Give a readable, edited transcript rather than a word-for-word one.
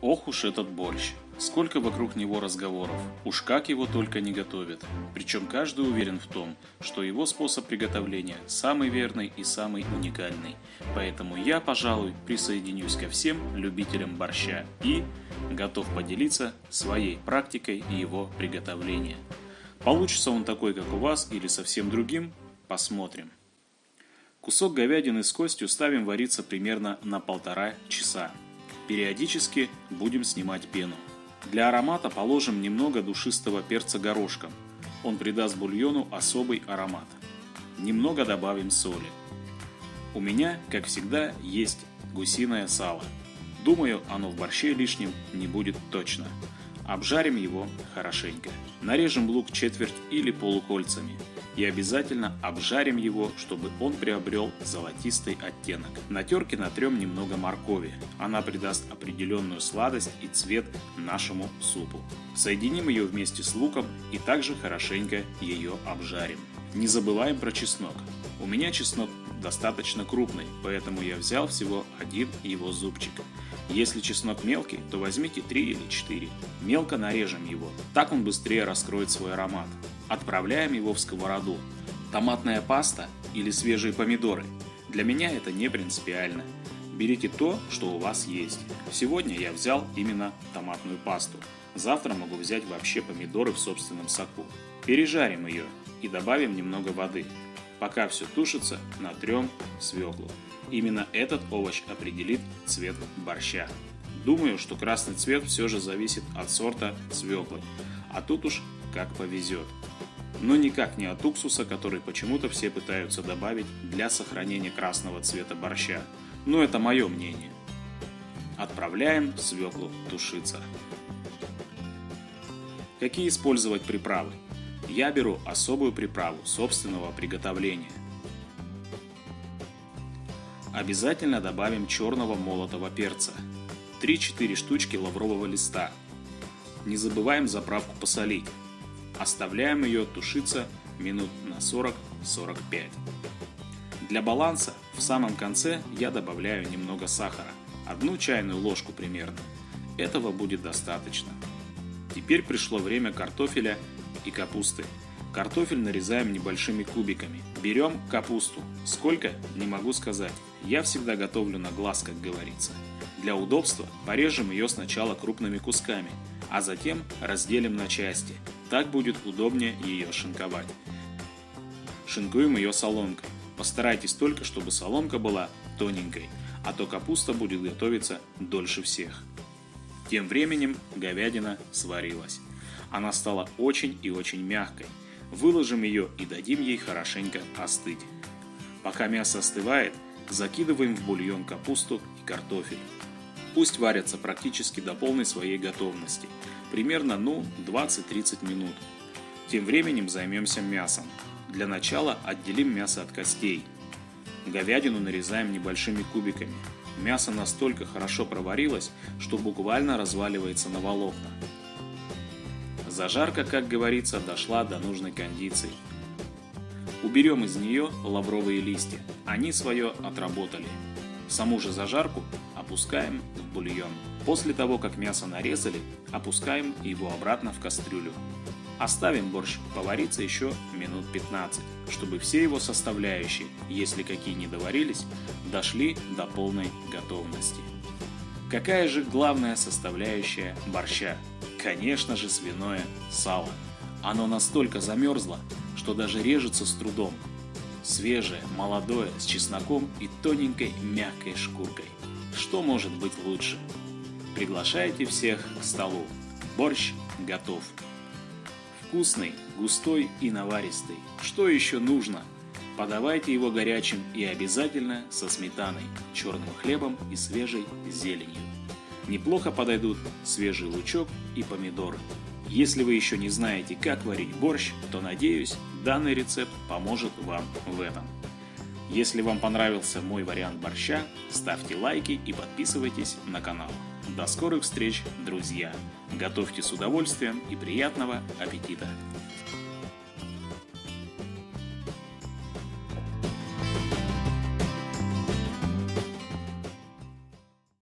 Ох уж этот борщ! Сколько вокруг него разговоров, уж как его только не готовят. Причем каждый уверен в том, что его способ приготовления самый верный и самый уникальный. Поэтому я, пожалуй, присоединюсь ко всем любителям борща и готов поделиться своей практикой и его приготовления. Получится он такой, как у вас, или совсем другим? Посмотрим. Кусок говядины с костью ставим вариться примерно на 1,5 часа. Периодически будем снимать пену. Для аромата положим немного душистого перца горошком. Он придаст бульону особый аромат. Немного добавим соли. У меня, как всегда, есть гусиное сало. Думаю, оно в борще лишним не будет точно. Обжарим его хорошенько. Нарежем лук четверть или полукольцами. И обязательно обжарим его, чтобы он приобрел золотистый оттенок. На терке натрем немного моркови. Она придаст определенную сладость и цвет нашему супу. Соединим ее вместе с луком и также хорошенько ее обжарим. Не забываем про чеснок. У меня чеснок достаточно крупный, поэтому я взял всего один его зубчик. Если чеснок мелкий, то возьмите 3 или 4. Мелко нарежем его, так он быстрее раскроет свой аромат. Отправляем его в сковороду. Томатная паста или свежие помидоры. Для меня это не принципиально. Берите то, что у вас есть. Сегодня я взял именно томатную пасту. Завтра могу взять вообще помидоры в собственном соку. Пережарим ее и добавим немного воды. Пока все тушится, натрем свеклу. Именно этот овощ определит цвет борща. Думаю, что красный цвет все же зависит от сорта свеклы. А тут уж как повезет. Но никак не от уксуса, который почему-то все пытаются добавить для сохранения красного цвета борща. Но это мое мнение. Отправляем свеклу тушиться. Какие использовать приправы? Я беру особую приправу собственного приготовления. Обязательно добавим черного молотого перца. 3-4 штучки лаврового листа. Не забываем заправку посолить. Оставляем ее тушиться минут на 40-45. Для баланса в самом конце я добавляю немного сахара. 1 чайную ложку примерно. Этого будет достаточно. Теперь пришло время картофеля и капусты. Картофель нарезаем небольшими кубиками. Берем капусту. Сколько? Не могу сказать. Я всегда готовлю на глаз, как говорится. Для удобства порежем ее сначала крупными кусками, а затем разделим на части. Так будет удобнее ее шинковать. Шинкуем ее соломкой. Постарайтесь только, чтобы соломка была тоненькой, а то капуста будет готовиться дольше всех. Тем временем говядина сварилась. Она стала очень и очень мягкой. Выложим ее и дадим ей хорошенько остыть. Пока мясо остывает, закидываем в бульон капусту и картофель. Пусть варятся практически до полной своей готовности. Примерно 20-30 минут. Тем временем займемся мясом. Для начала отделим мясо от костей. Говядину нарезаем небольшими кубиками. Мясо настолько хорошо проварилось, что буквально разваливается на волокна. Зажарка, как говорится, дошла до нужной кондиции. Уберем из нее лавровые листья. Они свое отработали. Саму же зажарку опускаем в бульон. После того, как мясо нарезали, опускаем его обратно в кастрюлю. Оставим борщ повариться еще минут 15, чтобы все его составляющие, если какие не доварились, дошли до полной готовности. Какая же главная составляющая борща? Конечно же, свиное сало. Оно настолько замерзло, что даже режется с трудом. Свежее, молодое, с чесноком и тоненькой мягкой шкуркой. Что может быть лучше? Приглашайте всех к столу. Борщ готов. Вкусный, густой и наваристый. Что еще нужно? Подавайте его горячим и обязательно со сметаной, черным хлебом и свежей зеленью. Неплохо подойдут свежий лучок и помидоры. Если вы еще не знаете, как варить борщ, то, надеюсь, данный рецепт поможет вам в этом. Если вам понравился мой вариант борща, ставьте лайки и подписывайтесь на канал. До скорых встреч, друзья! Готовьте с удовольствием и приятного аппетита!